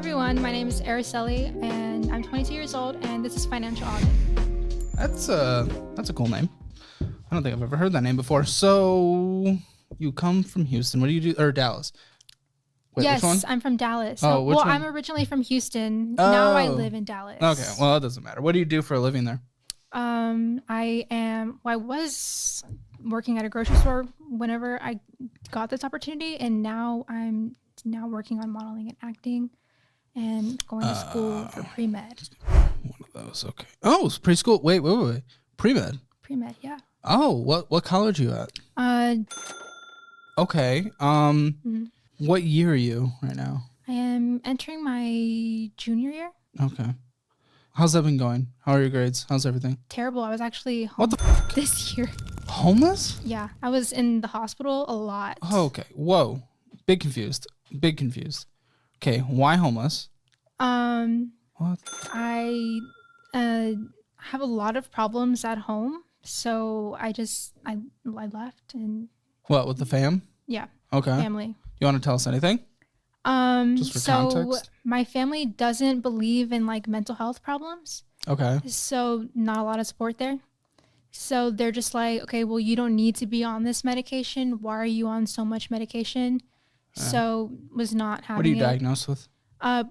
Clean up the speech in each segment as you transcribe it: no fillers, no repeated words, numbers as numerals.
everyone, my name is Araceli and I'm 22 years old and this is Financial Audit. That's a cool name. I don't think I've ever heard that name before. So you come from Houston. What do you do? Or Dallas? Wait, Yes, which one? I'm from Dallas. Oh, which one? I'm originally from Houston. Now I live in Dallas. Okay, well, it doesn't matter. What do you do for a living there? I was working at a grocery store whenever I got this opportunity, and now I'm working on modeling and acting and going to school for pre-med. One of those, okay. Oh, it's preschool. Wait. Pre-med. Pre-med, yeah. Oh, what college are you at? Okay. What year are you right now? I am entering my junior year. Okay. How's that been going? How are your grades? How's everything? Terrible. I was actually What homeless the this year. Homeless? Yeah, I was in the hospital a lot. Oh, okay. Whoa. Big confused. Okay, why homeless? What? I have a lot of problems at home, so I left and What, with the fam? yeah, Okay. family. You want to tell us anything? Just for context? My family doesn't believe in like mental health problems, Okay. so not a lot of support there. So they're just like, okay, well, you don't need to be on this medication. Why are you on so much medication? So was not having What are you it. diagnosed with?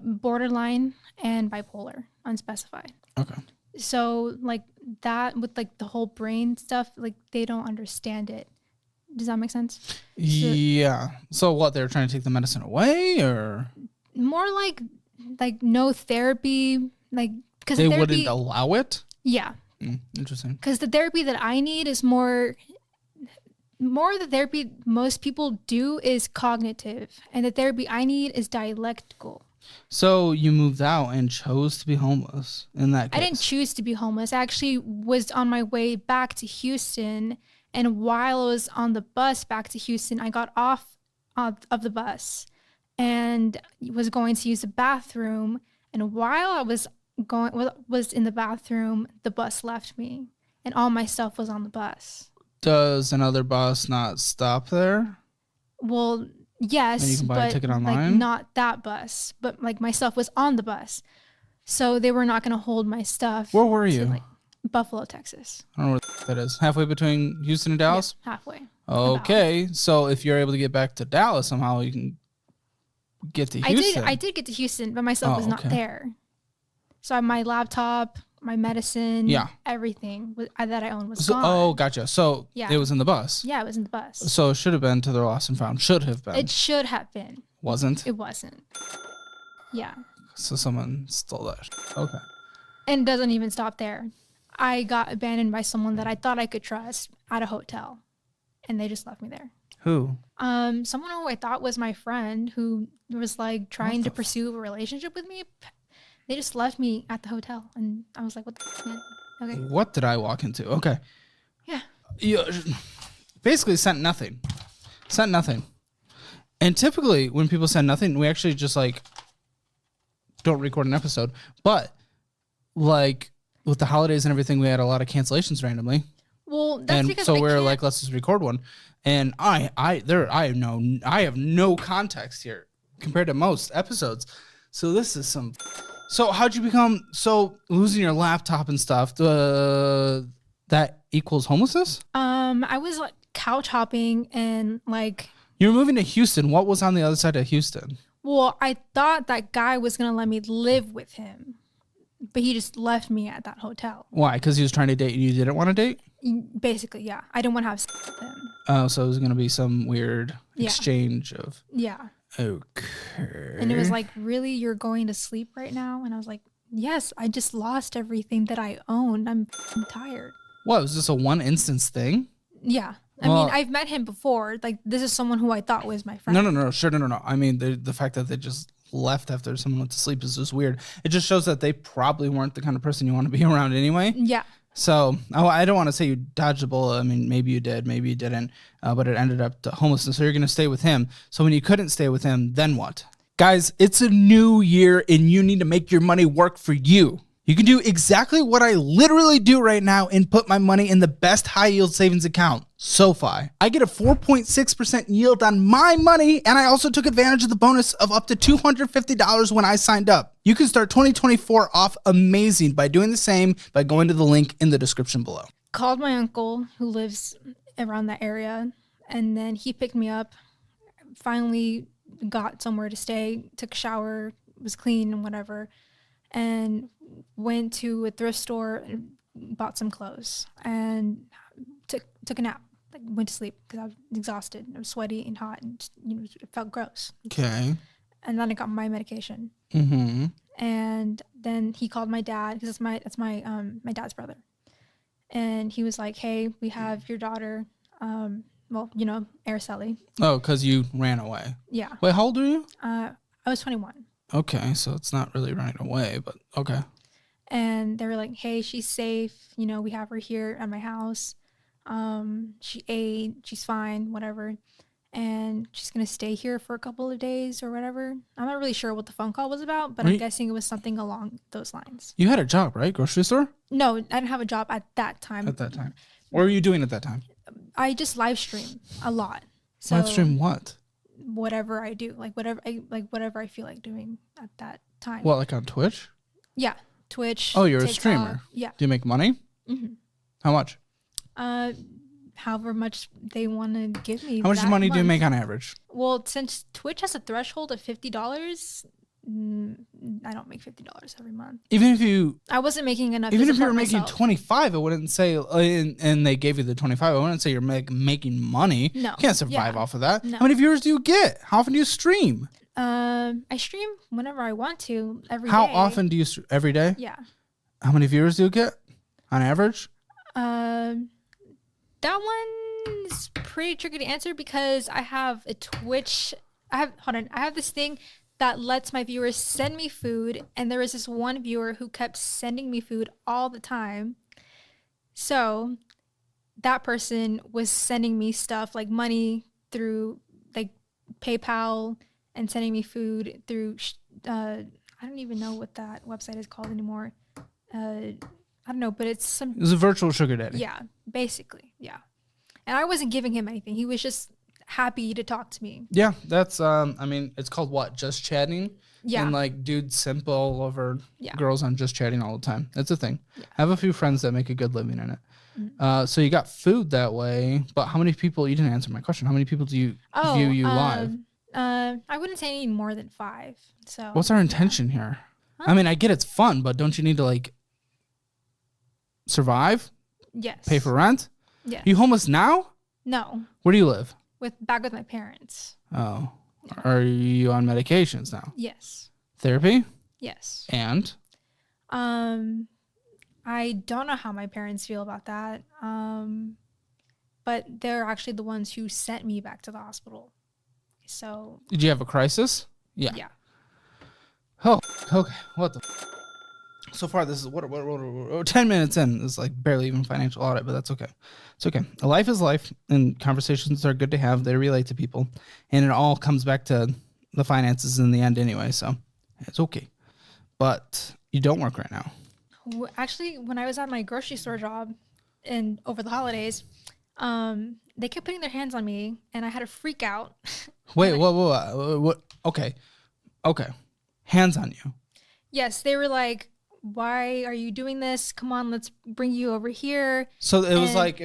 Borderline and bipolar, unspecified. Okay. So like that with like the whole brain stuff, like they don't understand it. Does that make sense? Yeah. So what, they're trying to take the medicine away, or? More like no therapy, like because They wouldn't allow it? Yeah. Interesting. Because the therapy that I need is more the therapy most people do is cognitive, and the therapy I need is dialectical. So you moved out and chose to be homeless in that case? I didn't choose to be homeless. I actually was on my way back to Houston, and while I was on the bus back to Houston, I got off of the bus and was going to use the bathroom. And while I was in the bathroom, the bus left me, and all my stuff was on the bus. Does another bus not stop there? Well, yes, And you can buy a ticket like online? not that bus, but like my stuff was on the bus, so they were not going to hold my stuff. Where were you? Like Buffalo, Texas. I don't know where that is. Halfway between Houston and Dallas? Yeah, halfway. Okay, so if you're able to get back to Dallas somehow, you can get to Houston. I did get to Houston, but my stuff was not there. So my laptop, my medicine, everything that I owned was gone. Oh, gotcha. So it was in the bus. Yeah, it was in the bus. So it should have been to the lost and found. Should have been. It should have been. Wasn't? It wasn't. Yeah. So someone stole that. Okay. And it doesn't even stop there. I got abandoned by someone that I thought I could trust at a hotel, and they just left me there. Who? Someone who I thought was my friend who was like trying to pursue a relationship with me. They just left me at the hotel, and I was like, what the f***, man? Okay. What did I walk into? Okay. Yeah. You basically sent nothing. And typically when people send nothing, we actually just like don't record an episode. But like with the holidays and everything, we had a lot of cancellations randomly. Well, that's because so we're like, let's just record one. And I have no context here compared to most episodes. So this is some. So how'd you become losing your laptop and stuff? That equals homelessness? I was like couch hopping and like. You were moving to Houston. What was on the other side of Houston? Well, I thought that guy was gonna let me live with him, but he just left me at that hotel. Why? Because he was trying to date and you didn't want to date? Basically, yeah. I didn't want to have sex with him. Oh, so it was gonna be some weird exchange of. Yeah. Okay. And it was like, really, you're going to sleep right now? And I was like, yes, I just lost everything that I owned. I'm tired. What, was this a one instance thing? Yeah. I mean, I've met him before. Like, this is someone who I thought was my friend. No. I mean, the fact that they just left after someone went to sleep is just weird. It just shows that they probably weren't the kind of person you want to be around anyway. Yeah. So I don't want to say you dodged the bullet. I mean, maybe you did, maybe you didn't, but it ended up to homelessness. So you're going to stay with him. So when you couldn't stay with him, then what? Guys, it's a new year and you need to make your money work for you. You can do exactly what I literally do right now and put my money in the best high yield savings account, SoFi. I get a 4.6% yield on my money, and I also took advantage of the bonus of up to $250 when I signed up. You can start 2024 off amazing by doing the same by going to the link in the description below. Called my uncle who lives around that area, and then he picked me up. Finally got somewhere to stay, took a shower, was clean and whatever, and went to a thrift store and bought some clothes and took a nap. Like went to sleep because I was exhausted. I was sweaty and hot, and just, it felt gross. Okay. And then I got my medication. Mm-hmm. And then he called my dad because that's my dad's brother. And he was like, "Hey, we have your daughter, Araceli." Oh, because you ran away. Yeah. Wait, how old are you? I was 21. Okay, so it's not really running away, but okay. And they were like, "Hey, she's safe. We have her here at my house. She ate. She's fine, whatever. And she's going to stay here for a couple of days or whatever." I'm not really sure what the phone call was about, but I'm guessing it was something along those lines. You had a job, right? Grocery store? No, I didn't have a job at that time. At that time. What were you doing at that time? I just live stream a lot. So Live stream what? Whatever I do, whatever I feel like doing at that time. What, like on Twitch? Yeah, Twitch. Oh, you're TikTok, a streamer. Yeah. Do you make money? Mm-hmm. How much? However much they want to give me. How much money do you make on average? Well, since Twitch has a threshold of $50, I don't make $50 every month. Even if you, I wasn't making enough. even to if you were support making myself. 25, I wouldn't say, and they gave you the 25, I wouldn't say you're making money. No. You can't survive off of that. No. How many viewers do you get? How often do you stream? I stream whenever I want to every day. How often do you every day? Yeah. How many viewers do you get on average? That one's pretty tricky to answer because I have a Twitch. I have this thing that lets my viewers send me food, and there was this one viewer who kept sending me food all the time. So that person was sending me stuff like money through like PayPal and sending me food through I don't even know what that website is called anymore. I don't know, but it's some. It was a virtual sugar daddy. Yeah, basically, yeah. And I wasn't giving him anything. He was just happy to talk to me. Yeah, that's it's called what? Just chatting? Yeah. And like dudes simp all over girls on just chatting all the time. That's a thing. Yeah. I have a few friends that make a good living in it. Mm-hmm. So you got food that way, but how many people, you didn't answer my question. How many people do you view you live? I wouldn't say any more than 5. So what's our intention here? Huh? I mean, I get it's fun, but don't you need to like survive? Yes. Pay for rent? Yeah. You homeless now? No. Where do you live? Back with my parents. Oh. Yeah. Are you on medications now? Yes. Therapy? Yes. And? I don't know how my parents feel about that. But they're actually the ones who sent me back to the hospital. So. Did you have a crisis? Yeah. Yeah. Oh, okay. What the? So far, this is what 10 minutes in. It's like barely even financial audit, but that's okay. It's okay. Life is life, and conversations are good to have. They relate to people, and it all comes back to the finances in the end anyway. So it's okay. But you don't work right now. Actually, when I was at my grocery store job, and over the holidays, they kept putting their hands on me, and I had a freak out. Wait, what? Okay. Hands on you. Yes, they were like, "Why are you doing this? Come on, let's bring you over here." So it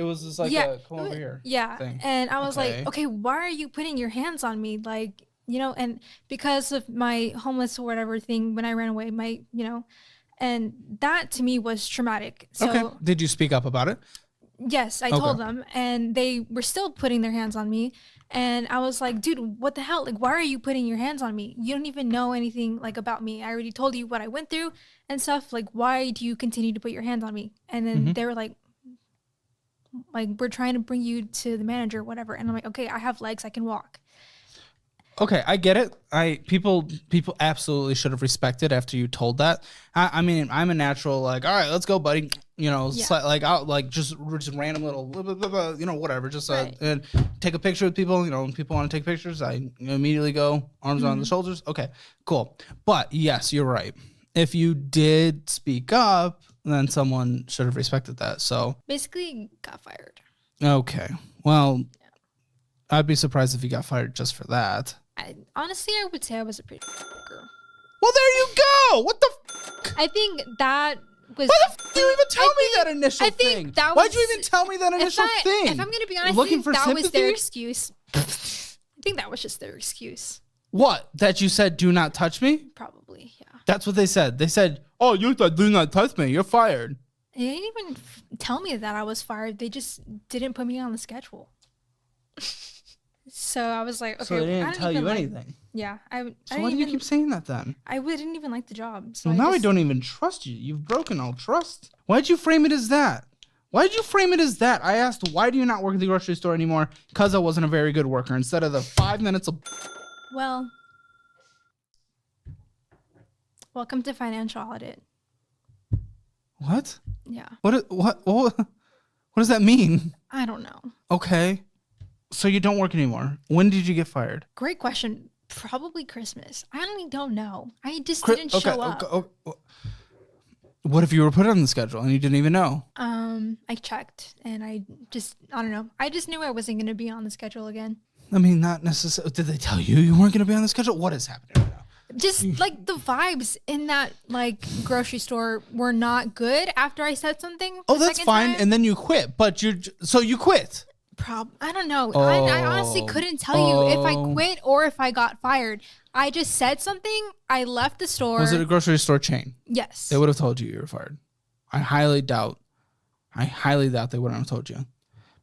was just like yeah, a come over here. Yeah. Thing. And I was like, okay, why are you putting your hands on me? Like, and because of my homeless or whatever thing when I ran away, and that to me was traumatic. So okay. Did you speak up about it? Yes, I told them, and they were still putting their hands on me. And I was like, dude, what the hell? Like, why are you putting your hands on me? You don't even know anything like about me. I already told you what I went through and stuff. Like, why do you continue to put your hands on me? And then they were like, we're trying to bring you to the manager, whatever. And I'm like, okay, I have legs, I can walk. Okay, I get it. People absolutely should have respected after you told that. I mean, I'm a natural like, all right, let's go, buddy. Like I'll like just random little, whatever. Just and take a picture with people. When people want to take pictures, I immediately go arms around the shoulders. Okay, cool. But yes, you're right. if you did speak up, then someone should have respected that. So basically got fired. Okay. Well, I'd be surprised if you got fired just for that. Honestly, I would say I was a pretty girl. Well, there you go. What the f***? I think that was... Why the f*** did you even tell me that initial thing? Why'd you even tell me that initial thing? If I'm going to be honest, looking for that sympathy? was their excuse. I think that was just their excuse. What? That you said, do not touch me? Probably, yeah. That's what they said. They said, oh, you said, do not touch me. You're fired. They didn't even tell me that I was fired. They just didn't put me on the schedule. So I was like, okay. So they didn't tell you anything? Yeah. So why do you keep saying that then? I didn't even like the job. So well, now I don't even trust you. You've broken all trust. Why'd you frame it as that? Why'd you frame it as that? I asked, why do you not work at the grocery store anymore? Because I wasn't a very good worker. Instead of the 5 minutes of... Well, welcome to financial audit. What? Yeah. What does that mean? I don't know. Okay. So you don't work anymore. When did you get fired? Great question. Probably Christmas. I don't know. I just didn't show up. Okay. What if you were put on the schedule and you didn't even know? I checked and I don't know. I just knew I wasn't going to be on the schedule again. I mean, not necessarily. Did they tell you weren't going to be on the schedule? What is happening right now? Just like the vibes in that like grocery store were not good after I said something. Oh, that's fine. And then you quit. But you quit. I don't know. I honestly couldn't tell you if I quit or if I got fired. I just said something. I left the store. Was it a grocery store chain? Yes. They would have told you were fired. I highly doubt they wouldn't have told you.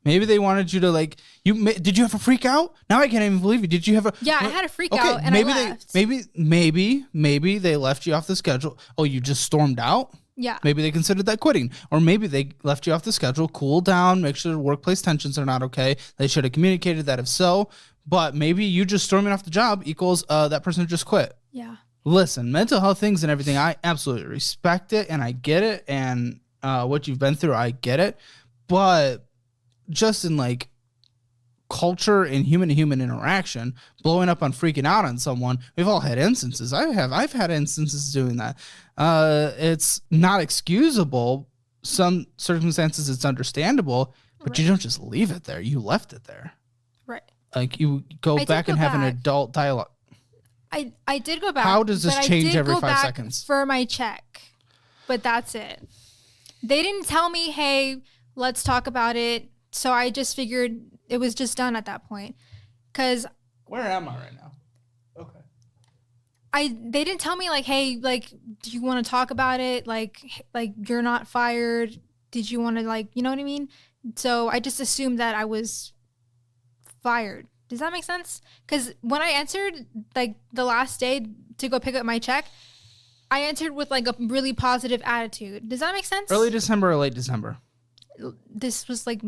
Maybe they wanted you to like did you have a freak out? Now I can't even believe you. Did you have a... Yeah, I had a freak out and I left. Maybe they left you off the schedule. Oh, you just stormed out? Yeah. Maybe they considered that quitting. Or maybe they left you off the schedule, cool down, make sure the workplace tensions are not okay. They should have communicated that if so. But maybe you just storming off the job equals that person just quit. Yeah. Listen, mental health things and everything, I absolutely respect it and I get it. And what you've been through, I get it. But just in like culture and human to human interaction, blowing up on freaking out on someone, we've all had instances. I've had instances doing that. It's not excusable. Some circumstances it's understandable, but you don't just leave it there. You left it there. Right. Like you go back and have an adult dialogue. I did go back. How does this change every 5 seconds? For my check, but that's it. They didn't tell me, hey, let's talk about it. So I just figured it was just done at that point. Cause where am I right now? Okay. They didn't tell me like, hey, like, do you want to talk about it? Like you're not fired. Did you want to like, you know what I mean? So I just assumed that I was fired. Does that make sense? Because when I answered like the last day to go pick up my check, I answered with like a really positive attitude. Does that make sense? Early December or late December? This was like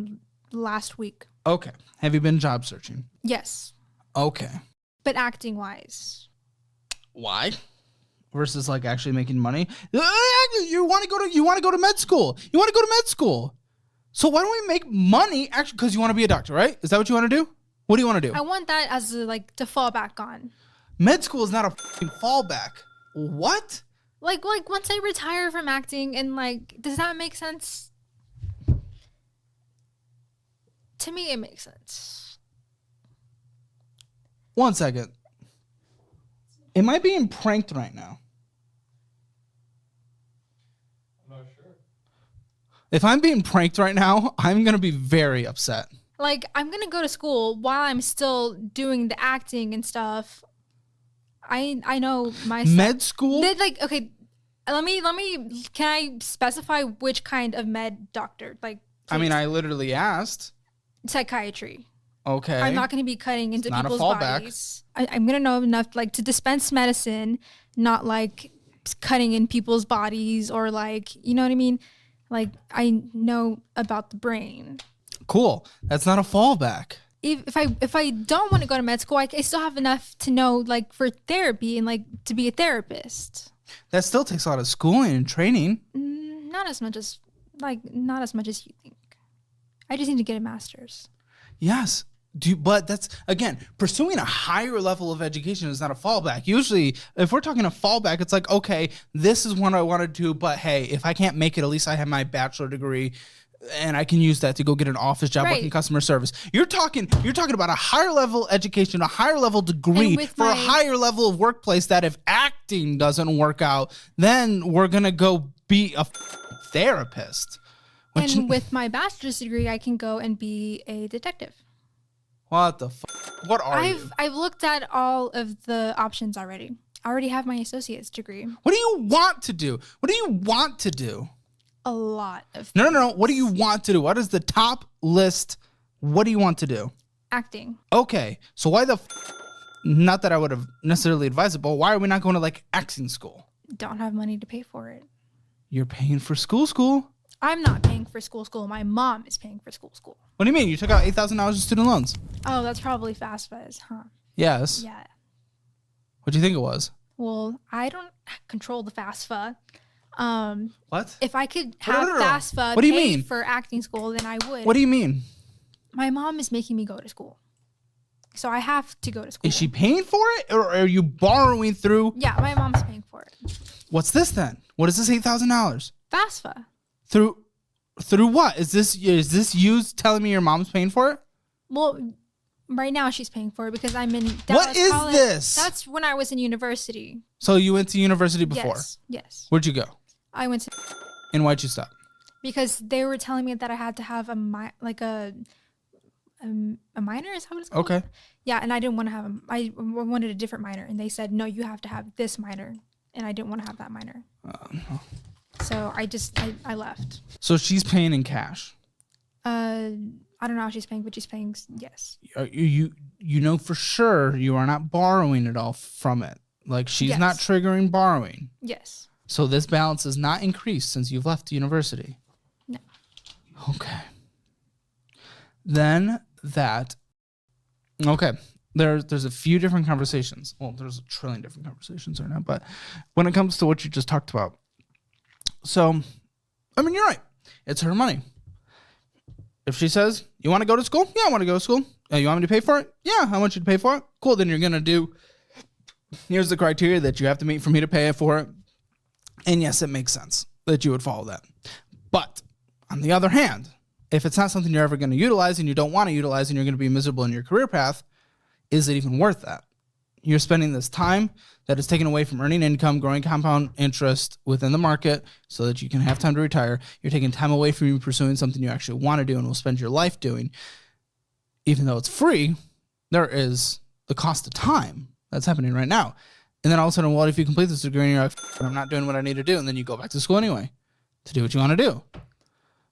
last week. Okay. Have you been job searching? Yes. Okay. But acting wise. Why? Versus like actually making money. You want to go to med school. You want to go to med school. So why don't we make money actually because you want to be a doctor, right? Is that what you want to do? What do you want to do? I want that as like to fall back on. Med school is not a fucking fallback. What? Like once I retire from acting and like, does that make sense? To me, it makes sense. 1 second. Am I being pranked right now? I'm not sure. If I'm being pranked right now, I'm going to be very upset. Like, I'm going to go to school while I'm still doing the acting and stuff. I know my med school? Like, okay, let me, can I specify which kind of med doctor? Like, please. I mean, I literally asked. Psychiatry. Okay. I'm not going to be cutting into It's not people's a fallback. bodies. I'm going to know enough like to dispense medicine, not like cutting in people's bodies or like, you know what I mean? Like I know about the brain. Cool. That's not a fallback. If I don't want to go to med school, I still have enough to know like for therapy and like to be a therapist. That still takes a lot of schooling and training. Not as much as you think. I just need to get a master's. Yes. But that's, again, pursuing a higher level of education is not a fallback. Usually, if we're talking a fallback, it's like, okay, this is what I want to do, but hey, if I can't make it, at least I have my bachelor degree and I can use that to go get an office job working customer service. You're talking about a higher level education, a higher level degree for a higher level of workplace that if acting doesn't work out, then we're going to go be a therapist. And with my bachelor's degree, I can go and be a detective. What the What are you? I've looked at all of the options already. I already have my associate's degree. What do you want to do? What do you want to do? A lot of things. No. What do you want to do? What is the top list? What do you want to do? Acting. Okay. So why not that I would have necessarily advised it, but why are we not going to like acting school? Don't have money to pay for it. You're paying for school? I'm not paying for school. My mom is paying for school. What do you mean? You took out $8,000 in student loans? Oh, that's probably FAFSA, huh? Yes. Yeah. What do you think it was? Well, I don't control the FAFSA. What? If I could have FAFSA pay for acting school, then I would. What do you mean? My mom is making me go to school. So I have to go to school. Is she paying for it, or are you borrowing through? Yeah, my mom's paying for it. What's this then? What is this $8,000? FAFSA. Through what? Is this you telling me your mom's paying for it? Well, right now she's paying for it because I'm in Dallas What is College. this? That's when I was in university. So you went to university before? Yes. Where'd you go? I went to. And why'd you stop? Because they were telling me that I had to have a minor. Is that what it's called? Okay. Yeah, and I didn't want to have I wanted a different minor, and they said no, you have to have this minor, and I didn't want to have that minor. No. So I left. So she's paying in cash. I don't know how she's paying, but she's paying. Yes. You know for sure you are not borrowing at all from it. Like she's not triggering borrowing. Yes. So this balance has not increased since you've left the university. No. Okay. Then that. Okay. There's a few different conversations. Well, there's a trillion different conversations right now, but when it comes to what you just talked about. So, I mean, you're right. It's her money. If she says, you want to go to school? Yeah, I want to go to school. You want me to pay for it? Yeah, I want you to pay for it. Cool, then you're going to do, here's the criteria that you have to meet for me to pay for it. And yes, it makes sense that you would follow that. But on the other hand, if it's not something you're ever going to utilize and you don't want to utilize and you're going to be miserable in your career path, is it even worth that? You're spending this time that is taken away from earning income, growing compound interest within the market so that you can have time to retire. You're taking time away from you pursuing something you actually want to do and will spend your life doing. Even though it's free, there is the cost of time that's happening right now. And then all of a sudden, well, if you complete this degree and you're like, I'm not doing what I need to do, and then you go back to school anyway to do what you want to do.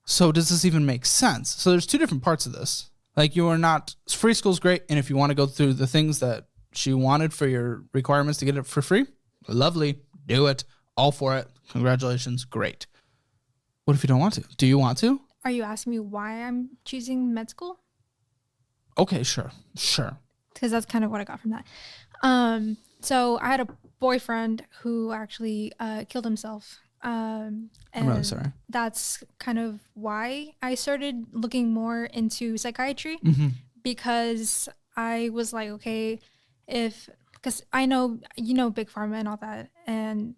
So does this even make sense? So there's two different parts of this. Like you are not, free school's great, and if you want to go through the things that she wanted for your requirements to get it for free, lovely, do it, all for it, congratulations, great. What if you don't want to? Do you want to? Are you asking me why I'm choosing med school? Okay, sure. Because that's kind of what I got from that. So I had a boyfriend who actually killed himself. And I'm really sorry. That's kind of why I started looking more into psychiatry, because I was like, okay, because I know, Big Pharma and all that, and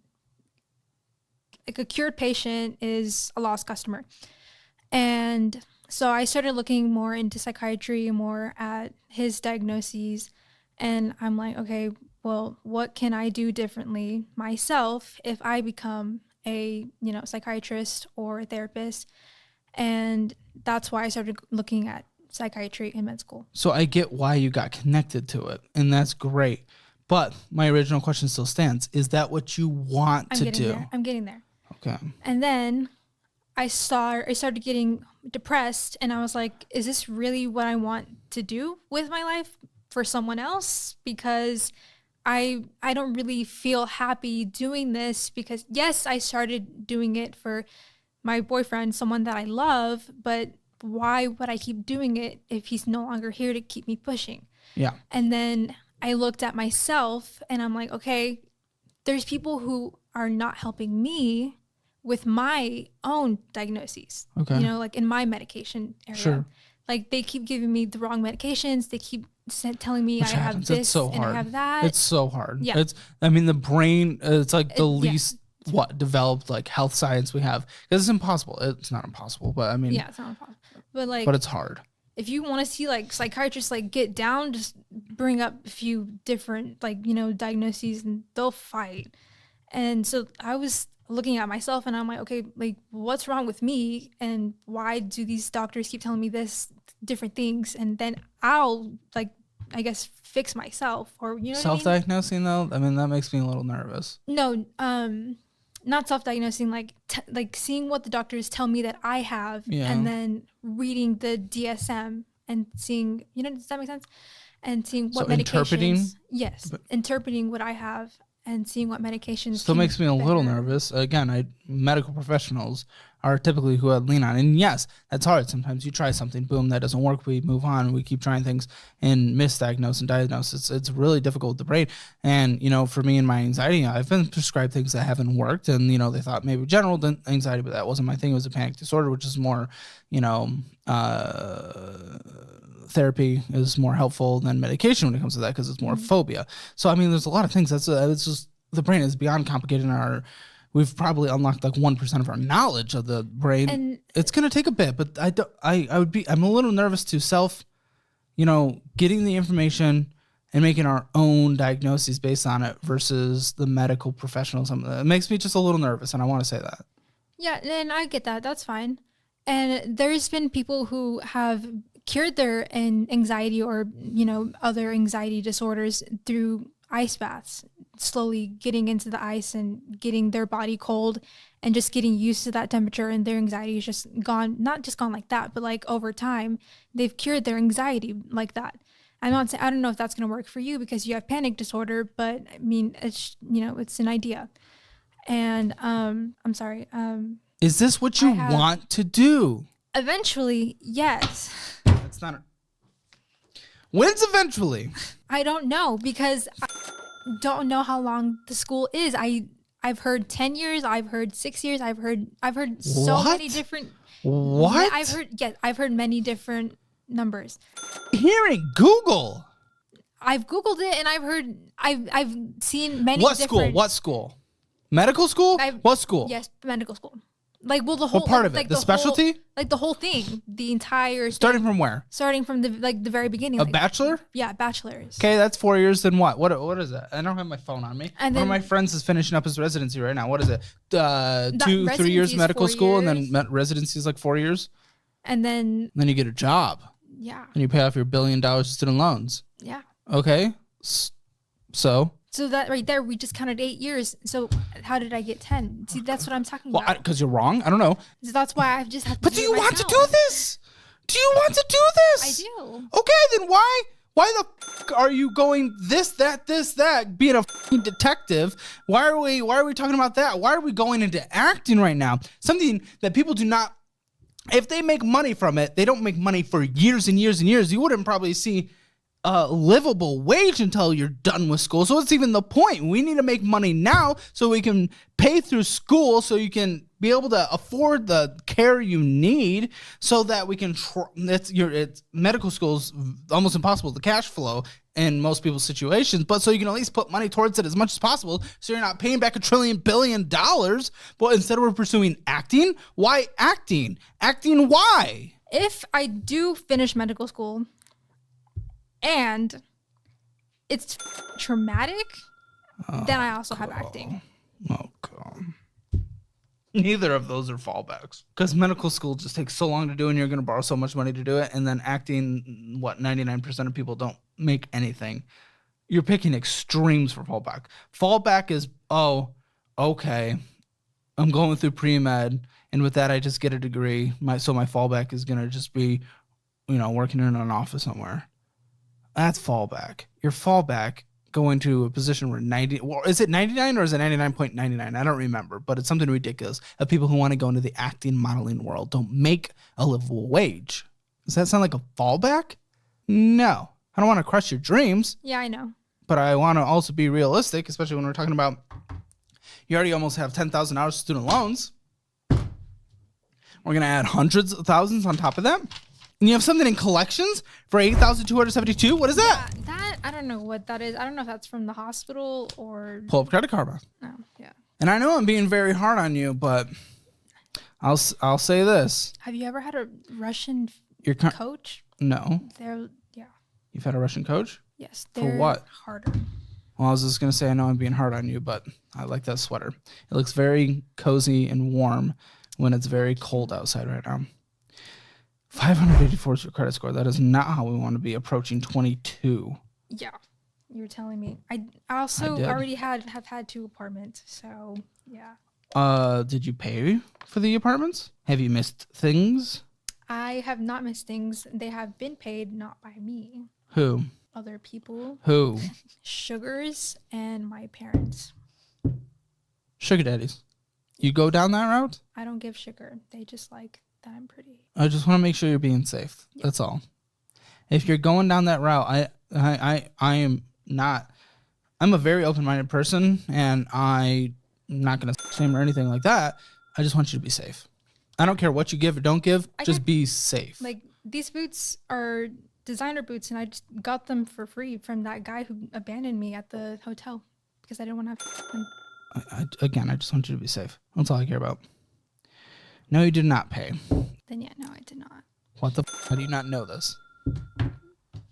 like a cured patient is a lost customer. And so I started looking more into psychiatry, more at his diagnoses. And I'm like, okay, well, what can I do differently myself if I become a, psychiatrist or a therapist? And that's why I started looking at psychiatry in med school. So I get why you got connected to it, and that's great. But my original question still stands. Is that what you want to do? I'm getting there. Okay. And then I started getting depressed, and I was like, is this really what I want to do with my life for someone else? Because I don't really feel happy doing this, because yes, I started doing it for my boyfriend, someone that I love, but why would I keep doing it if he's no longer here to keep me pushing? Yeah. And then I looked at myself and I'm like, okay, there's people who are not helping me with my own diagnoses. Okay. Like in my medication area. Sure. Like they keep giving me the wrong medications. They keep telling me I have this so and I have that. It's so hard. Yeah. I mean, the brain, it's like the least developed like health science we have, because it's impossible. It's not impossible, but I mean, yeah, it's not impossible. But it's hard. If you want to see like psychiatrists like get down, just bring up a few different diagnoses and they'll fight. And so I was looking at myself and I'm like, okay, like what's wrong with me and why do these doctors keep telling me this different things? And then I'll I guess fix myself, or Self-diagnosing though, I mean that makes me a little nervous. No, not self-diagnosing, like seeing what the doctors tell me that I have, and then reading the DSM and seeing, does that make sense? And seeing what medications. Interpreting what I have and seeing what medications. Still makes me a little nervous. Again, medical professionals are typically who I lean on. And yes, that's hard. Sometimes you try something, boom, that doesn't work. We move on. We keep trying things and misdiagnose and diagnose. It's really difficult with the brain. And, for me and my anxiety, I've been prescribed things that haven't worked. And, they thought maybe general anxiety, but that wasn't my thing. It was a panic disorder, which is more, therapy is more helpful than medication when it comes to that, because it's more phobia. So, I mean, there's a lot of things. It's just the brain is beyond complicated. We've probably unlocked like 1% of our knowledge of the brain. And it's going to take a bit, but I'm a little nervous to getting the information and making our own diagnoses based on it versus the medical professionals. It makes me just a little nervous, and I want to say that. Yeah, and I get that. That's fine. And there's been people who have cured their anxiety or, other anxiety disorders through ice baths, slowly getting into the ice and getting their body cold and just getting used to that temperature, and their anxiety is just gone, not just gone like that, but like over time, they've cured their anxiety like that. I'm not saying, I don't know if that's going to work for you because you have panic disorder, but I mean, it's, it's an idea. And, I'm sorry. Is this what you want to do? Eventually, yes. That's not When's eventually? I don't know, because I don't know how long the school is. I've heard 10 years, I've heard 6 years, I've heard so many different. What? I've heard many different numbers. Hearing Google. I've Googled it and I've seen many. What school? Medical school? What school? Yes, medical school. Like, well, the whole. What part of it? The specialty? The whole thing. The entire. Starting from where? Starting from the very beginning. A bachelor? Yeah, bachelor's. Okay, that's 4 years. Then what? What is that? I don't have my phone on me. And one of my friends is finishing up his residency right now. What is it? 3 years medical school, and then residency is like 4 years. And then you get a job. Yeah. And you pay off your $1 billion student loans. Yeah. Okay. So that right there, we just counted 8 years. So how did I get 10? See, that's what I'm talking about. Because you're wrong. I don't know. So that's why I've just had to. But do you want to do this? Do you want to do this? I do. Okay, then why the f- are you going this, that, being a f***ing detective? Why are we talking about that? Why are we going into acting right now? Something that people do not, if they make money from it, they don't make money for years and years and years. You wouldn't probably see a livable wage until you're done with school. So what's even the point? We need to make money now so we can pay through school, so you can be able to afford the care you need, so that we can it's medical school's almost impossible to cash flow in most people's situations, but so you can at least put money towards it as much as possible, so you're not paying back $1 billion. But instead we're pursuing acting. Why acting? Acting why? If I do finish medical school and it's traumatic, then I also have acting. Oh, God. Neither of those are fallbacks, because medical school just takes so long to do, and you're going to borrow so much money to do it. And then acting, 99% of people don't make anything. You're picking extremes for fallback. Fallback is, okay, I'm going through pre-med, and with that I just get a degree. So my fallback is going to just be, working in an office somewhere. That's fallback. Your fallback going to a position where is it 99 or is it 99.99? I don't remember, but it's something ridiculous of people who want to go into the acting modeling world don't make a livable wage. Does that sound like a fallback? No. I don't want to crush your dreams. Yeah, I know. But I want to also be realistic, especially when we're talking about you already almost have 10,000 hours of student loans. We're going to add hundreds of thousands on top of that. And you have something in collections for $8,272. What is that? That I don't know what that is. I don't know if that's from the hospital or. Pull up credit card. No, yeah. And I know I'm being very hard on you, but I'll say this. Have you ever had a Russian coach? No. Yeah. You've had a Russian coach? Yes. For what? Harder. Well, I was just going to say I know I'm being hard on you, but I like that sweater. It looks very cozy and warm when it's very cold outside right now. 584 is your credit score. That is not how we want to be approaching 22. Yeah. You were telling me. I also already have had 2 apartments, so yeah. Did you pay for the apartments? Have you missed things? I have not missed things. They have been paid, not by me. Who? Other people. Who? Sugars and my parents. Sugar daddies. You go down that route? I don't give sugar. They just like that I'm pretty. I just want to make sure you're being safe. Yep. That's all. If you're going down that route, I am not. I'm a very open-minded person, and I'm not going to shame or anything like that. I just want you to be safe. I don't care what you give or don't give. Just be safe. Like, these boots are designer boots, and I just got them for free from that guy who abandoned me at the hotel because I didn't want to have them. I just want you to be safe. That's all I care about. No, you did not pay. Then yeah, no, I did not. What the how do you not know this?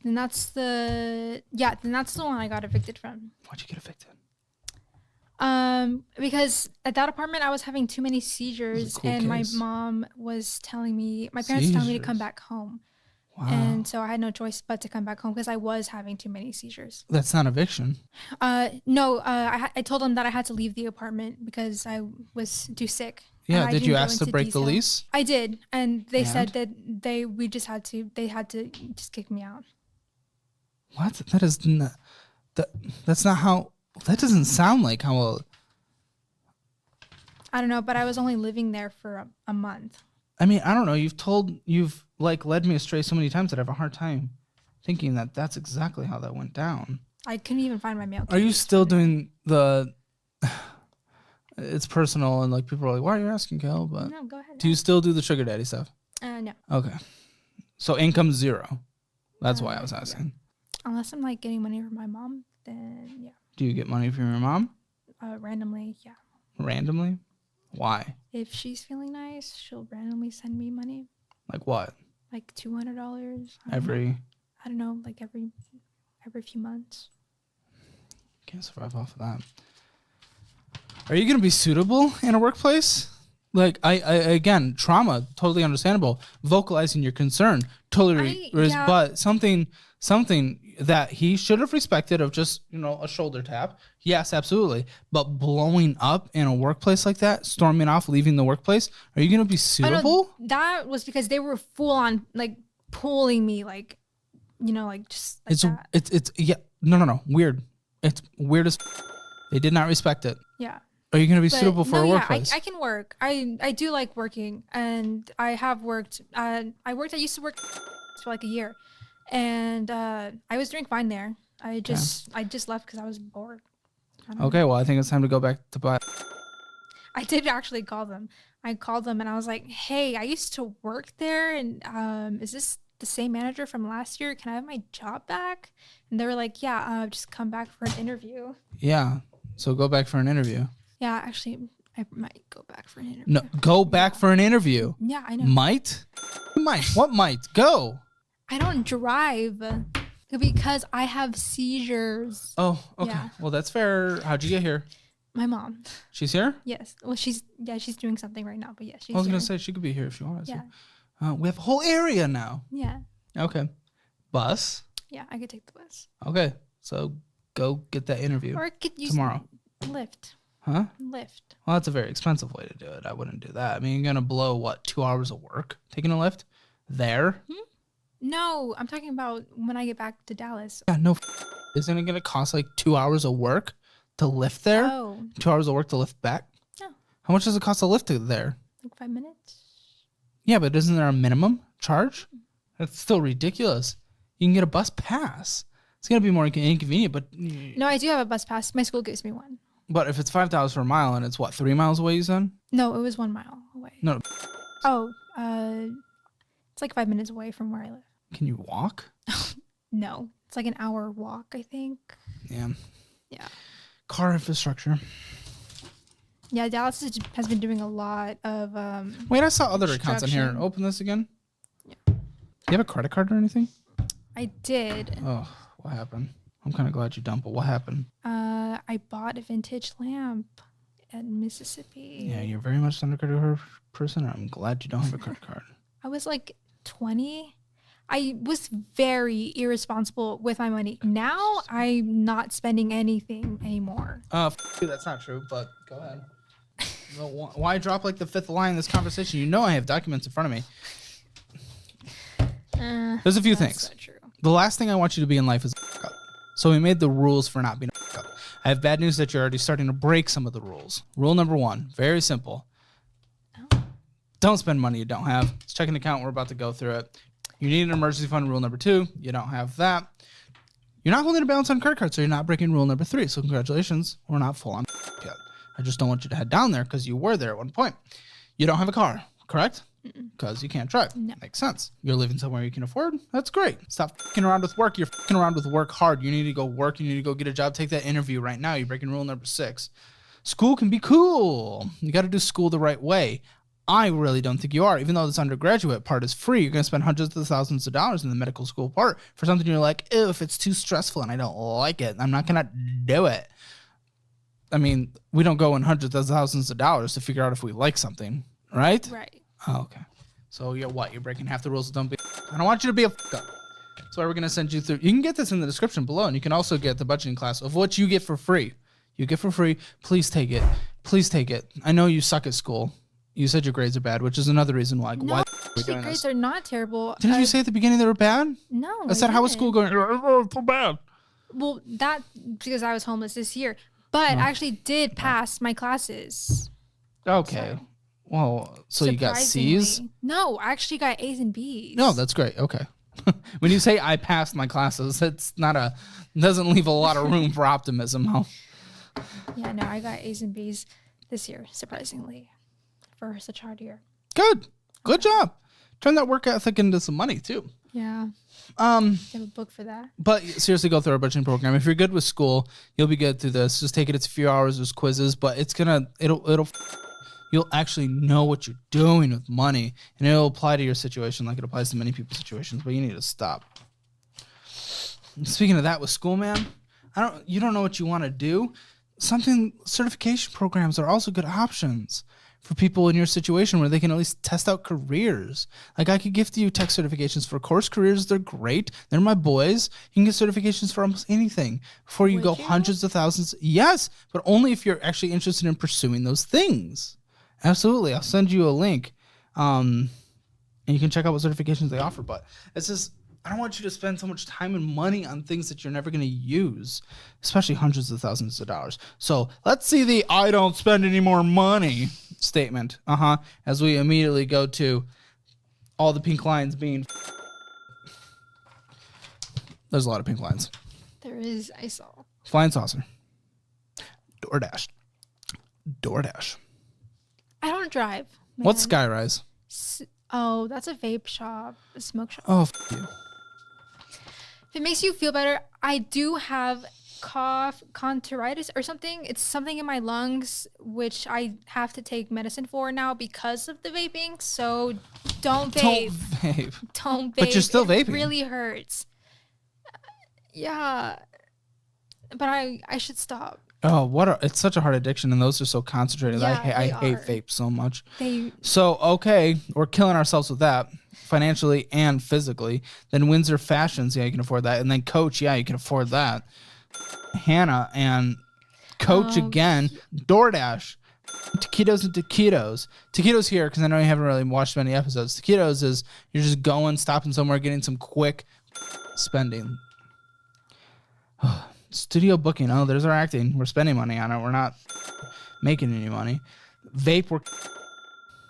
Then that's the one I got evicted from. Why'd you get evicted? Because at that apartment I was having too many seizures, and my mom was telling me, my parents were telling me to come back home. Wow. And so I had no choice but to come back home because I was having too many seizures. That's not eviction. No, I told them that I had to leave the apartment because I was too sick. Yeah, did you ask to break the lease? I did, and they said that they had to just kick me out. What? That is not, that's not how, that doesn't sound like how I don't know, but I was only living there for a month. I mean, I don't know. You've like led me astray so many times that I have a hard time thinking that that's exactly how that went down. I couldn't even find my mail. Are you still doing the, it's personal and like people are like, why are you asking, Kel? But no, go ahead. Do you still do the sugar daddy stuff? No. Okay. So income 0. That's why I was asking. Yeah. Unless I'm like getting money from my mom, then yeah. Do you get money from your mom? Randomly, yeah. Randomly? Why? If she's feeling nice, she'll randomly send me money. Like what? Like $200 every. I don't know, like every few months. Can't survive off of that. Are you gonna be suitable in a workplace? Like I again, trauma, totally understandable. Vocalizing your concern, totally. But something that he should have respected of just, a shoulder tap. Yes, absolutely. But blowing up in a workplace like that, storming off, leaving the workplace, are you going to be suitable? Oh, no, that was because they were full on like pulling me like, like just like that. It's yeah. No. Weird. It's weird as they did not respect it. Yeah. Are you going to be suitable for a workplace? I can work. I do like working, and I have worked. I used to work for like a year. And I was doing fine there. I just left because I was bored. Okay, well, I think it's time to go back to buy. I did actually call them. I called them and I was like, hey, I used to work there, and is this the same manager from last year? Can I have my job back? And they were like, yeah, just come back for an interview. Yeah, so go back for an interview. Yeah, actually, I might go back for an interview. No, go back for an interview. Yeah, I know. Might? What might? Go. I don't drive because I have seizures. Oh, okay. Yeah. Well, that's fair. How'd you get here? My mom. She's here? Yes. Well, she's doing something right now, but yeah, she's here. I was going to say she could be here if she wanted to. We have a whole area now. Yeah. Okay. Bus? Yeah, I could take the bus. Okay. So go get that interview. Or I could use tomorrow. Lyft. Huh? Lyft. Well, that's a very expensive way to do it. I wouldn't do that. I mean, you're going to blow, 2 hours of work taking a Lyft there? No, I'm talking about when I get back to Dallas. Yeah, no. Isn't it going to cost like 2 hours of work to lift there? Oh. 2 hours of work to lift back? Yeah. How much does it cost to lift it there? Like 5 minutes. Yeah, but isn't there a minimum charge? That's still ridiculous. You can get a bus pass. It's going to be more inconvenient, but... No, I do have a bus pass. My school gives me one. But if it's $5 for a mile and it's 3 miles away, you said? No, it was 1 mile away. No. Oh, it's like 5 minutes away from where I live. Can you walk? No, it's like an hour walk, I think. Yeah. Yeah. Car infrastructure. Yeah, Dallas has been doing a lot of. Wait, I saw other accounts on here. construction. Open this again. Yeah. Do you have a credit card or anything? I did. Oh, what happened? I'm kind of glad you dumped, but what happened? I bought a vintage lamp at Mississippi. Yeah, you're very much not a credit card person. I'm glad you don't have a credit card. I was like 20. I was very irresponsible with my money. Now I'm not spending anything anymore. You, that's not true, but go ahead. Well, why drop like the fifth line in this conversation? You know I have documents in front of me. There's a few things. Not true. The last thing I want you to be in life is a up. So we made the rules for not being a up. I have bad news that you're already starting to break some of the rules. Rule number 1, very simple. Don't spend money you don't have. It's checking account. We're about to go through it. You need an emergency fund. Rule number 2, you don't have that. You're not holding a balance on credit card, so you're not breaking rule number 3. So congratulations, we're not full on yet. I just don't want you to head down there because you were there at one point. You don't have a car, correct? Because you can't drive. No. Makes sense. You're living somewhere you can afford. That's great. Stop fucking around with work. You're fucking around with work hard. You need to go work. You need to go get a job. Take that interview right now. You're breaking rule number 6. School can be cool. You got to do school the right way. I really don't think you are. Even though this undergraduate part is free, you're going to spend hundreds of thousands of dollars in the medical school part for something you're like, ew, if it's too stressful and I don't like it, I'm not going to do it. I mean, we don't go in hundreds of thousands of dollars to figure out if we like something, right? Right. Oh, okay. So you're what? You're breaking half the rules. Don't be. I don't want you to be a fuck up. So we're going to send you through. You can get this in the description below, and you can also get the budgeting class of what you get for free. You get for free. Please take it. Please take it. I know you suck at school. You said your grades are bad, which is another reason why. No, Why actually, grades are not terrible. Didn't you say at the beginning they were bad? No. I said, how was school going? Oh, it's so bad. Well, that because I was homeless this year, but I actually did pass my classes. Okay. Well, so you got C's? Surprisingly. No, I actually got A's and B's. No, that's great. Okay. When you say I passed my classes, it's not doesn't leave a lot of room for optimism. Huh? Yeah, no, I got A's and B's this year, surprisingly, for such a hard year. Good job. Turn that work ethic into some money too. Yeah. I have a book for that. But seriously, go through our budgeting program. If you're good with school, you'll be good through this. Just take it. It's a few hours. There's quizzes, but you'll actually know what you're doing with money, and it'll apply to your situation like it applies to many people's situations. But you need to stop. Speaking of that, with school, man, you don't know what you want to do. Certification programs are also good options for people in your situation where they can at least test out careers. Like I could gift you tech certifications for course careers. They're great. They're my boys. You can get certifications for almost anything before you go hundreds of thousands. Yes, but only if you're actually interested in pursuing those things. Absolutely. I'll send you a link. And you can check out what certifications they offer. But it's just, I don't want you to spend so much time and money on things that you're never going to use, especially hundreds of thousands of dollars. So let's see the I don't spend any more money statement. As we immediately go to all the pink lines being. There's a lot of pink lines. There is, I saw. Flying saucer. DoorDash. I don't drive. Man. What's Skyrise? Oh, that's a vape shop, a smoke shop. Oh, you. If it makes you feel better, I do have tonsillitis or something. It's something in my lungs, which I have to take medicine for now because of the vaping. So don't vape. Don't vape. But you're still vaping. It really hurts. Yeah. But I should stop. Oh, it's such a hard addiction, and those are so concentrated. Yeah, I hate vape so much. So, okay, we're killing ourselves with that, financially and physically. Then Windsor Fashions, yeah, you can afford that. And then Coach, yeah, you can afford that. Hannah and Coach again. DoorDash. Taquitos and taquitos. Taquitos here, because I know you haven't really watched many episodes. Taquitos is you're just going, stopping somewhere, getting some quick spending. Studio booking. Oh, there's our acting. We're spending money on it. We're not making any money. Vape.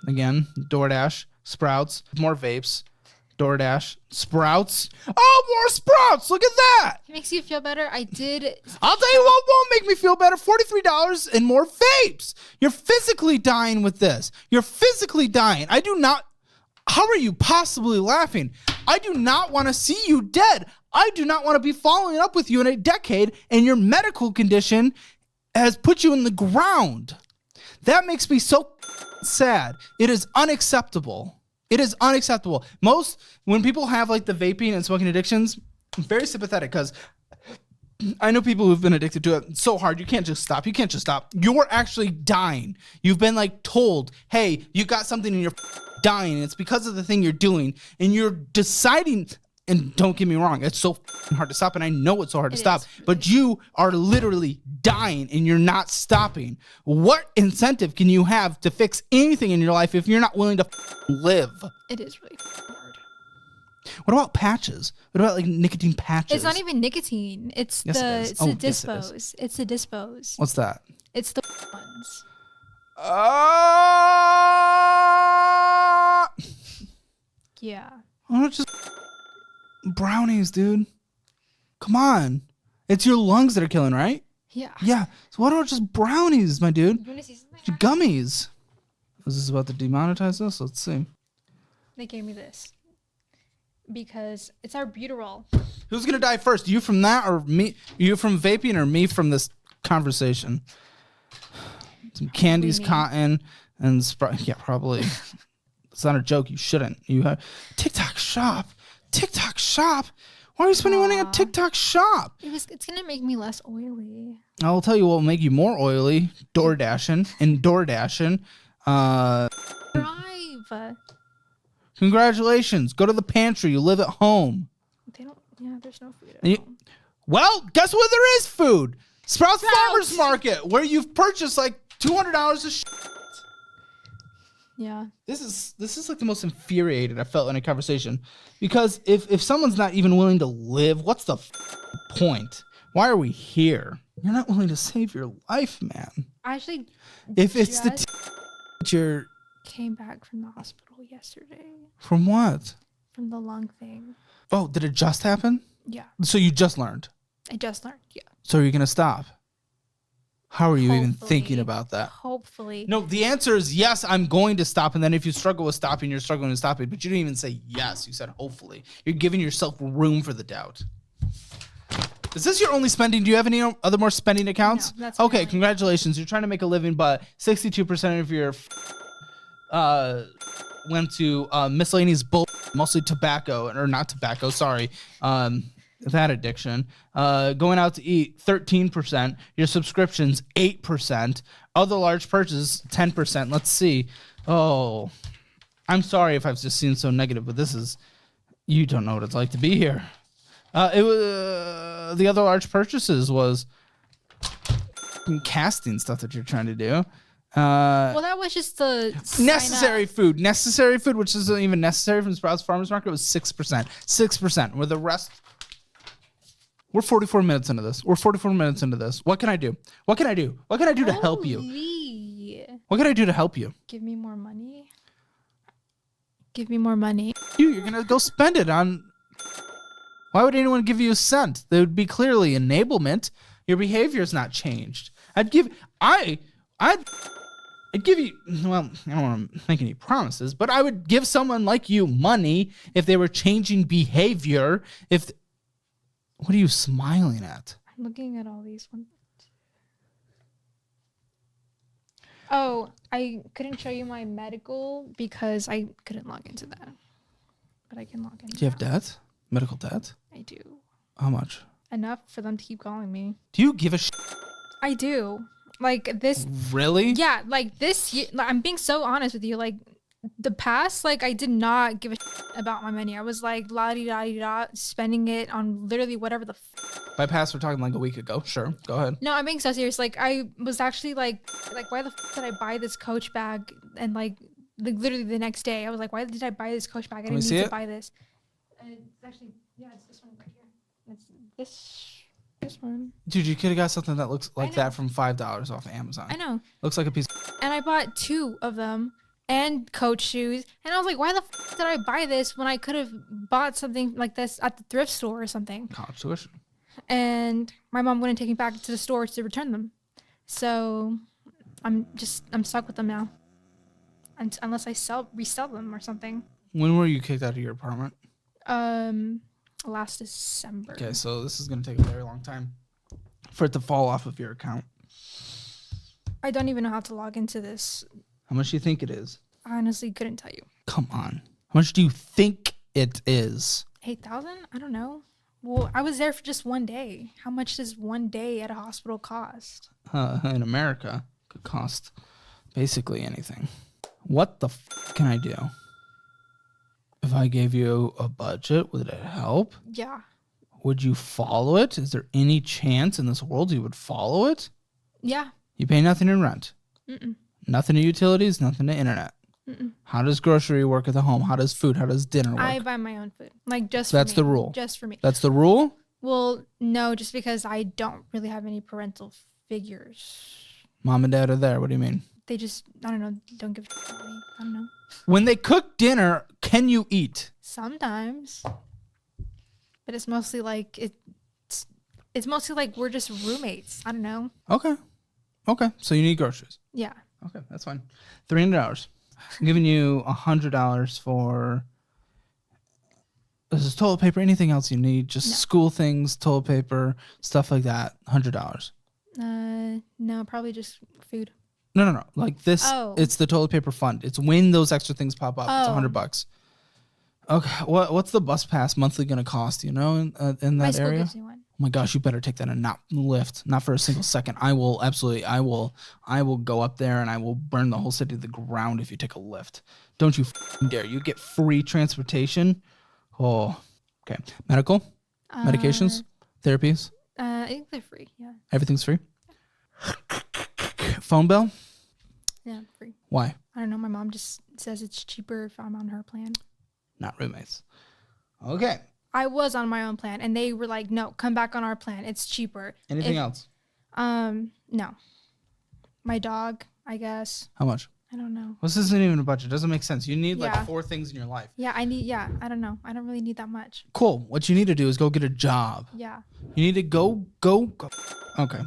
Again, DoorDash, Sprouts, more vapes. DoorDash, Sprouts. Oh, more Sprouts. Look at that. It makes you feel better. I did. I'll tell you what won't make me feel better. $43 and more vapes. You're physically dying with this. You're physically dying. I do not. How are you possibly laughing? I do not want to see you dead. I do not want to be following up with you in a decade, and your medical condition has put you in the ground. That makes me so sad. It is unacceptable. It is unacceptable. When people have like the vaping and smoking addictions, I'm very sympathetic because I know people who've been addicted to it so hard. You can't just stop. You can't just stop. You're actually dying. You've been like told, hey, you got something and you're dying. And it's because of the thing you're doing. And you're deciding, and don't get me wrong, it's so hard to stop. And I know it's so hard to stop. But you are literally dying and you're not stopping. What incentive can you have to fix anything in your life if you're not willing to live? It is really hard. What about patches? What about like nicotine patches? It's not even nicotine. It's Yes, the it is. it's Oh, the yes, it is. dispos. It's the dispos. What's that? It's the ones. Yeah. Why don't just brownies, dude? Come on. It's your lungs that are killing, right? Yeah. Yeah. So why don't just brownies, my dude? You want to see something? Gummies. Is this about to demonetize us? Let's see. They gave me this because it's our buterol. Who's gonna die first? You from that or me? You from vaping or me from this conversation? Some candies, Me. cotton, and Sprite. Yeah, probably. It's not a joke. You shouldn't. You have TikTok shop. TikTok shop. Why are you spending money on TikTok shop? It's gonna make me less oily. I'll tell you what will make you more oily. Door dashing and door dashing. Drive. Congratulations. Go to the pantry. You live at home. They don't. Yeah, there's no food. And At you- home. Well, guess what? There is food. Sprouts Farmers Market, where you've purchased like $200 of shit. Yeah. This is like the most infuriated I felt in a conversation, because if someone's not even willing to live, what's the point? Why are we here? You're not willing to save your life, man. I actually If it's the just you're came back from the hospital yesterday from what? from the lung thing. Oh, did it just happen? Yeah. So you just learned. I just learned. Yeah. So are you gonna stop? How are you even Hopefully. thinking about that? Hopefully. No, the answer is yes, I'm going to stop. And then if you struggle with stopping, you're struggling to stop it. But you didn't even say yes. You said hopefully. You're giving yourself room for the doubt. Is this your only spending? Do you have any other more spending accounts? No, that's my okay, only. congratulations. You're trying to make a living, but 62% of your went to miscellaneous bull, mostly tobacco, or not tobacco, sorry. That addiction. Going out to eat, 13%. Your subscriptions, 8%. Other large purchases, 10%. Let's see. Oh, I'm sorry if I've just seen so negative, but this is, you don't know what it's like to be here. It was the other large purchases was casting stuff that you're trying to do. Well, that was just the Necessary food, which isn't even necessary from Sprouts Farmers Market, was 6%. 6%. With the rest, we're 44 minutes into this. What can I do? What can I do to help you? What can I do to help you? Give me more money. Give me more money. You're gonna go spend it on. Why would anyone give you a cent? There would be clearly enablement. Your behavior's not changed. I'd give you. Well, I don't want to make any promises, but I would give someone like you money if they were changing behavior. What are you smiling at? I'm looking at all these ones. Oh, I couldn't show you my medical because I couldn't log into that. But I can log in. Do you have debt? Medical debt? I do. How much? Enough for them to keep calling me. Do you give a shit? I do. Like this. Really? Yeah, like this year, like, I'm being so honest with you. Like the past, like I did not give a shit about my money. I was like la-di-da-di-da, spending it on literally whatever the By past, we're talking like a week ago. Sure. Go ahead. No, I'm being so serious. Like I was actually like why the did I buy this Coach bag? And like literally the next day I was like, why did I buy this Coach bag? I Can we didn't see need to it? buy this. And it's actually, yeah, it's this one right here. It's this one. Dude, you could have got something that looks like know. that from $5 off Amazon. I know. Looks like a piece. And I bought 2 of them and Coach shoes. And I was like, why the did I buy this when I could have bought something like this at the thrift store or something? College tuition. And my mom wouldn't take me back to the store to return them. So I'm stuck with them now. Unless I resell them or something. When were you kicked out of your apartment? Last December. Okay, so this is going to take a very long time for it to fall off of your account. I don't even know how to log into this. How much do you think it is? I honestly couldn't tell you. Come on. How much do you think it is? 8,000? I don't know. Well, I was there for just one day. How much does one day at a hospital cost? In America, it could cost basically anything. What the can I do? If I gave you a budget, would it help? Yeah. Would you follow it? Is there any chance in this world you would follow it? Yeah. You pay nothing in rent. Mm-mm. Nothing to utilities, nothing to internet. Mm-mm. How does grocery work at the home? How does food? How does dinner work? I buy my own food. Like just That's for me. the rule. Just for me. That's the rule? Well, no, just because I don't really have any parental figures. Mom and dad are there. What do you mean? They just, I don't know, don't give a shit about me. I don't know. When they cook dinner, can you eat? Sometimes. But it's mostly like, it's mostly like we're just roommates. I don't know. Okay. So you need groceries. Yeah. Okay, that's fine. $300. I'm giving you $100 for this is toilet paper. Anything else you need? Just school things, toilet paper, stuff like that. $100. No, probably just food. No. Like this, Oh. It's the toilet paper fund. It's when those extra things pop up. It's Oh. $100. Okay, what's the bus pass monthly going to cost? You know, in that My school area. gives me one. Oh my gosh, you better take that and not lift, not for a single second. I will go up there and I will burn the whole city to the ground if you take a lift. Don't you dare. You get free transportation. Oh, okay. Medical, medications, therapies, I think they're free. Yeah. everything's free. Phone bill? Yeah, free. Why? I don't know. My mom just says it's cheaper if I'm on her plan. Not roommates. Okay. I was on my own plan, and they were like, "No, come back on our plan. It's cheaper." Anything else? No. My dog, I guess. How much? I don't know. This isn't even a budget. It doesn't make sense. You need like Yeah. 4 things in your life. Yeah, I don't know. I don't really need that much. Cool. What you need to do is go get a job. Yeah. You need to go. Okay.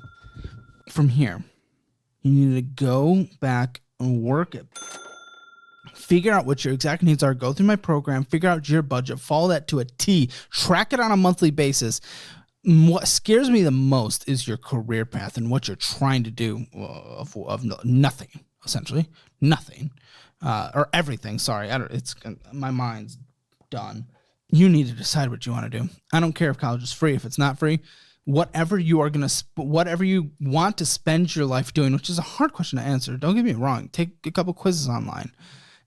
From here, you need to go back and work it. Figure out what your exact needs are. Go through my program. Figure out your budget. Follow that to a T. Track it on a monthly basis. What scares me the most is your career path and what you're trying to do of nothing, essentially. Nothing. Or everything. Sorry. My mind's done. You need to decide what you want to do. I don't care if college is free. If it's not free, whatever you want to spend your life doing, which is a hard question to answer. Don't get me wrong. Take a couple quizzes online.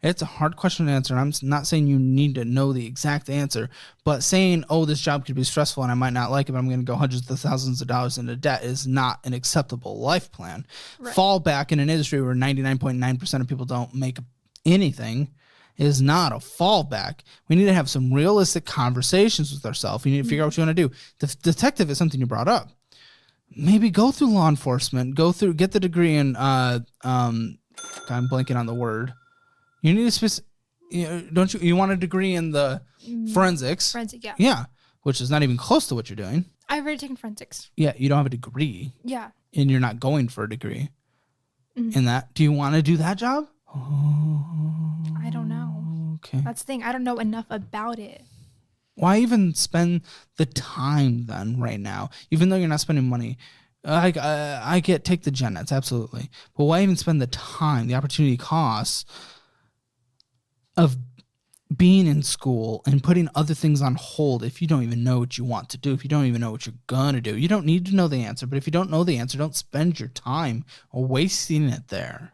It's a hard question to answer. I'm not saying you need to know the exact answer, but saying, oh, this job could be stressful and I might not like it, but I'm going to go hundreds of thousands of dollars into debt is not an acceptable life plan. Right. Fallback in an industry where 99.9% of people don't make anything is not a fallback. We need to have some realistic conversations with ourselves. We need to figure out what you want to do. The detective is something you brought up. Maybe go through law enforcement, get the degree in, I'm blanking on the word. You need don't you want a degree in the forensics? Forensic, yeah. Yeah, which is not even close to what you're doing. I've already taken forensics. Yeah, you don't have a degree. Yeah. And you're not going for a degree Mm-hmm. in that. Do you want to do that job? I don't know. Okay. That's the thing. I don't know enough about it. Why even spend the time then right now? Even though you're not spending money. I get take the gen nets, absolutely. But why even spend the time, the opportunity costs of being in school and putting other things on hold if you don't even know what you want to do, if you don't even know what you're going to do? You don't need to know the answer, but if you don't know the answer, don't spend your time wasting it there.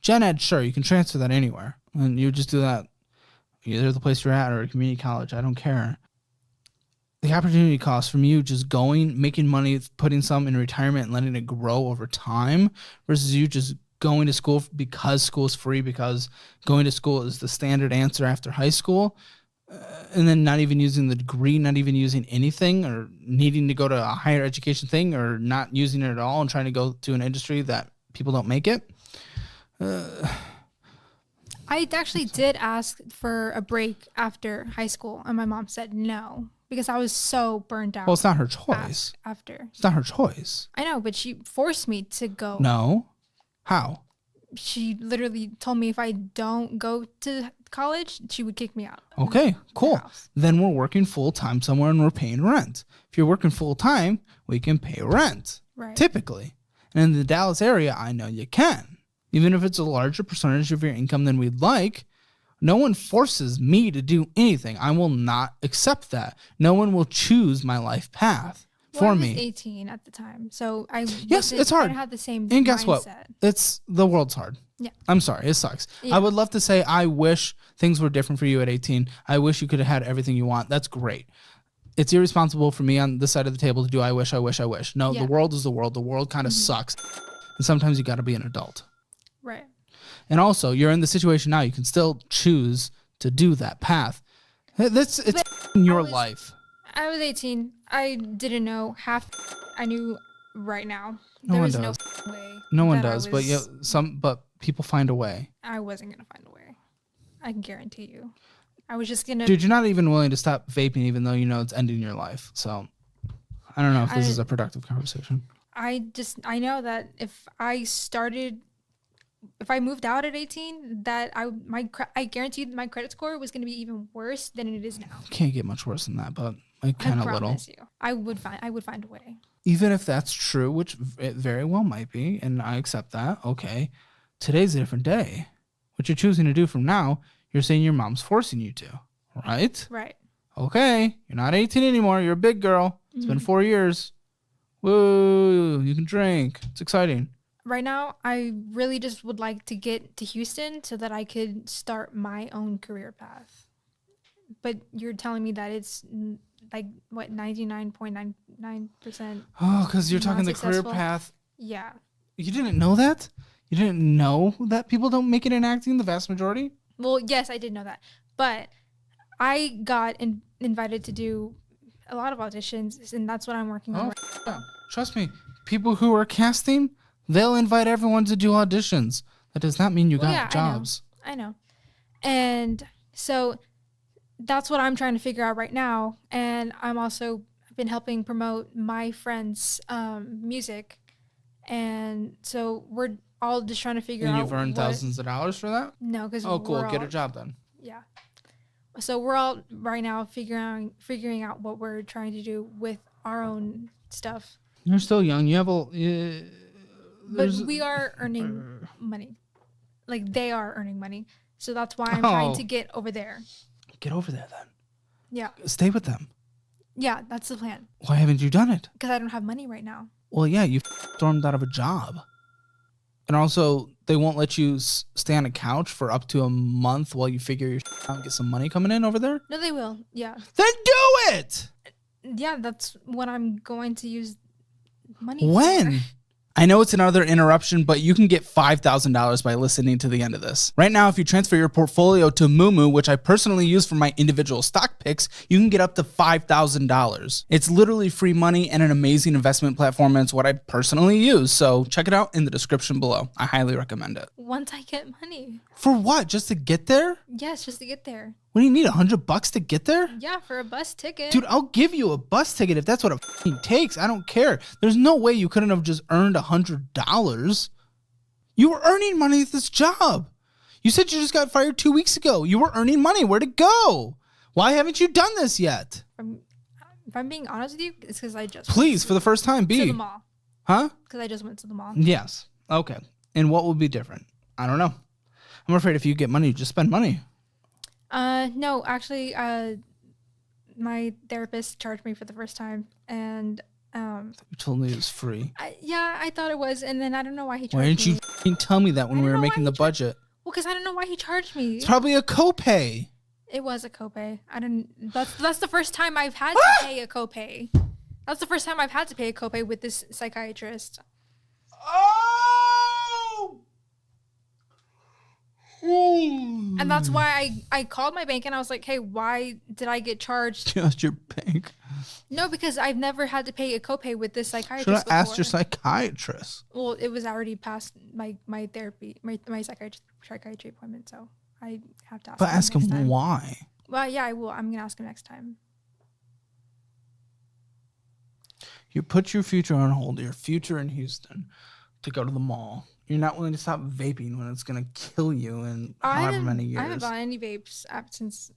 Gen Ed, sure, you can transfer that anywhere. And you just do that either the place you're at or a community college. I don't care. The opportunity cost from you just going, making money, putting some in retirement and letting it grow over time versus you just going to school because school's free, because going to school is the standard answer after high school, and then not even using the degree, not even using anything, or needing to go to a higher education thing, or not using it at all and trying to go to an industry that people don't make it. I actually did ask for a break after high school, and my mom said no because I was so burned out. Well, it's not her choice. After. It's not her choice. I know, but she forced me to go. No. How? she literally told me if I don't go to college, she would kick me out. Okay, cool. house. Then we're working full time somewhere and we're paying rent. If you're working full time, we can pay rent. Right. Typically. And in the Dallas area, I know you can. Even if it's a larger percentage of your income than we'd like, no one forces me to do anything. I will not accept that. No one will choose my life path for I was me. 18 at the time, so I Yes, it's hard. I had the same And guess what? mindset. The world's hard. Yeah. I'm sorry. It sucks. Yeah. I would love to say I wish things were different for you at 18. I wish you could have had everything you want. That's great. It's irresponsible for me on this side of the table to do I wish. No, Yeah. the world is the world. The world kind of sucks. And sometimes you got to be an adult. Right. And also, you're in the situation now. You can still choose to do that path. It's your life. I was 18. I didn't know half. I knew right now. No There one was does. no way. No one that I does, but but people find a way. I wasn't gonna find a way. I can guarantee you. I was just gonna. Dude, you're not even willing to stop vaping, even though you know it's ending your life. So, I don't know if this is a productive conversation. I know that if I moved out at 18, that I guaranteed my credit score was going to be even worse than it is now. Can't get much worse than that, but like kind of little. I promise you, I would find a way. Even if that's true, which it very well might be, and I accept that. Okay, today's a different day. What you're choosing to do from now, you're saying your mom's forcing you to, right? Right. Okay, you're not 18 anymore. You're a big girl. It's been 4 years. Woo! You can drink. It's exciting. Right now, I really just would like to get to Houston so that I could start my own career path. But you're telling me that it's like, what, 99.99%? Oh, because you're talking the career successful? path. Yeah. You didn't know that? You didn't know that people don't make it in acting, the vast majority? Well, yes, I did know that. But I got invited to do a lot of auditions, and that's what I'm working on. Yeah. Trust me, people who are casting, they'll invite everyone to do auditions. That does not mean you got jobs. I know. And so that's what I'm trying to figure out right now. And I'm also been helping promote my friends' music. And so we're all just trying to figure out. And you've earned thousands of dollars for that? No, because cool. Get a job then. Yeah. So we're all right now figuring out what we're trying to do with our own stuff. You're still young. You have but we are earning money. Like, they are earning money. So that's why I'm trying to get over there. Get over there then. Yeah. Stay with them. Yeah, that's the plan. Why haven't you done it? Because I don't have money right now. Well, yeah, you stormed out of a job. And also, they won't let you stay on a couch for up to a month while you figure your out and get some money coming in over there? No, they will. Yeah. Then do it! Yeah, that's what I'm going to use money When? for. I know it's another interruption, but you can get $5,000 by listening to the end of this. Right now, if you transfer your portfolio to MooMoo, which I personally use for my individual stock picks, you can get up to $5,000. It's literally free money and an amazing investment platform, and it's what I personally use. So check it out in the description below. I highly recommend it. Once I get money. For what? Just to get there? Yes, just to get there. What do you need, $100 to get there? Yeah, for a bus ticket. Dude, I'll give you a bus ticket if that's what it takes. I don't care. There's no way you couldn't have just earned $100. You were earning money at this job. You said you just got fired 2 weeks ago. You were earning money. Where'd it go? Why haven't you done this yet? If I'm being honest with you, it's because I just Please, for the first time, to the mall. Huh? Because I just went to the mall. Yes. Okay. And what would be different? I don't know. I'm afraid if you get money, you just spend money. No, actually, my therapist charged me for the first time, and You told me it was free. I thought it was, and then I don't know why he charged me. Why didn't you f***ing tell me that when we were making the budget? Well, because I don't know why he charged me. It's probably a copay. It was a copay. I didn't. That's the first time I've had to pay a copay. That's the first time I've had to pay a copay with this psychiatrist. Oh! And that's why I called my bank and I was like, hey, why did I get charged? Just your bank. No, because I've never had to pay a copay with this psychiatrist Should have before. asked your psychiatrist. Well, it was already past my therapy, my psychiatry appointment, so I have to ask But him ask next him time. why. Well, yeah, I will. I'm going to ask him next time. You put your future on hold, your future in Houston, to go to the mall You're not willing to stop vaping when it's gonna kill you in I however many years. I haven't bought any vapes since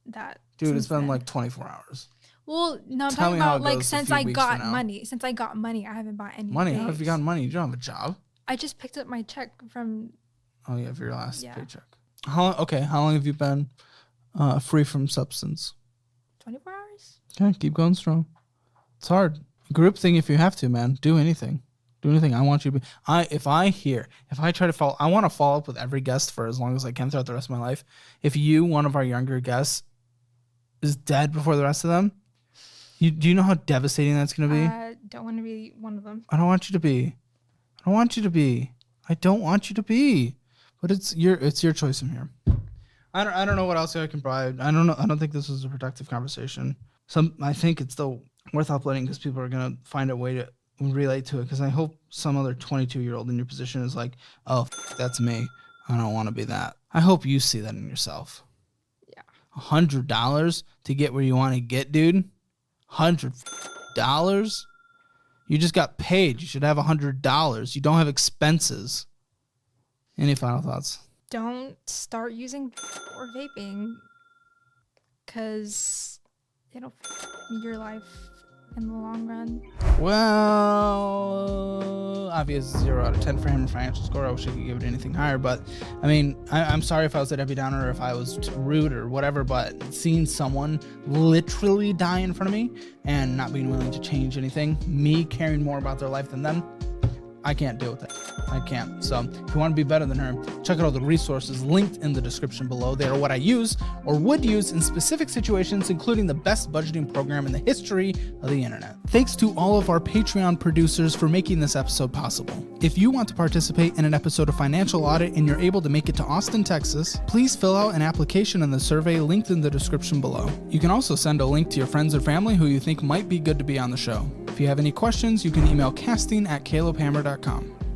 that. Dude, since it's been then. like 24 hours. Well, no, I'm Tell talking me how about it like goes a since few I weeks got from now. money. Since I got money, I haven't bought any Money? vapes. How have you gotten money? You don't have a job. I just picked up my check from. Oh yeah, for your last Yeah. paycheck. How long have you been free from substance? 24 hours. Okay, keep going strong. It's hard. Group thing if you have to, man. Do anything. Do anything. I want you to be. If I try to follow. I want to follow up with every guest for as long as I can throughout the rest of my life. If one of our younger guests, is dead before the rest of them, do you know how devastating that's going to be? I don't want to be one of them. I don't want you to be. I don't want you to be. I don't want you to be. But it's your choice in here. I don't know what else I can provide. I don't know. I don't think this was a productive conversation. I think it's still worth uploading because people are gonna find a way to relate to it. Because I hope some other 22-year-old in your position is like, oh, that's me. I don't want to be that. I hope you see that in yourself. Yeah. $100 to get where you want to get, dude. $100. You just got paid. You should have $100. You don't have expenses. Any final thoughts? Don't start using or vaping because it'll your life in the long run. Well, obvious 0 out of 10 for him in financial score. I wish I could give it anything higher, but I mean, I'm sorry if I was a Debbie Downer or if I was rude or whatever, but seeing someone literally die in front of me and not being willing to change anything, me caring more about their life than them, I can't deal with it. I can't. So if you want to be better than her, check out all the resources linked in the description below. They are what I use or would use in specific situations, including the best budgeting program in the history of the internet. Thanks to all of our Patreon producers for making this episode possible. If you want to participate in an episode of Financial Audit and you're able to make it to Austin, Texas, please fill out an application in the survey linked in the description below. You can also send a link to your friends or family who you think might be good to be on the show. If you have any questions, you can email casting@calebhammer.com.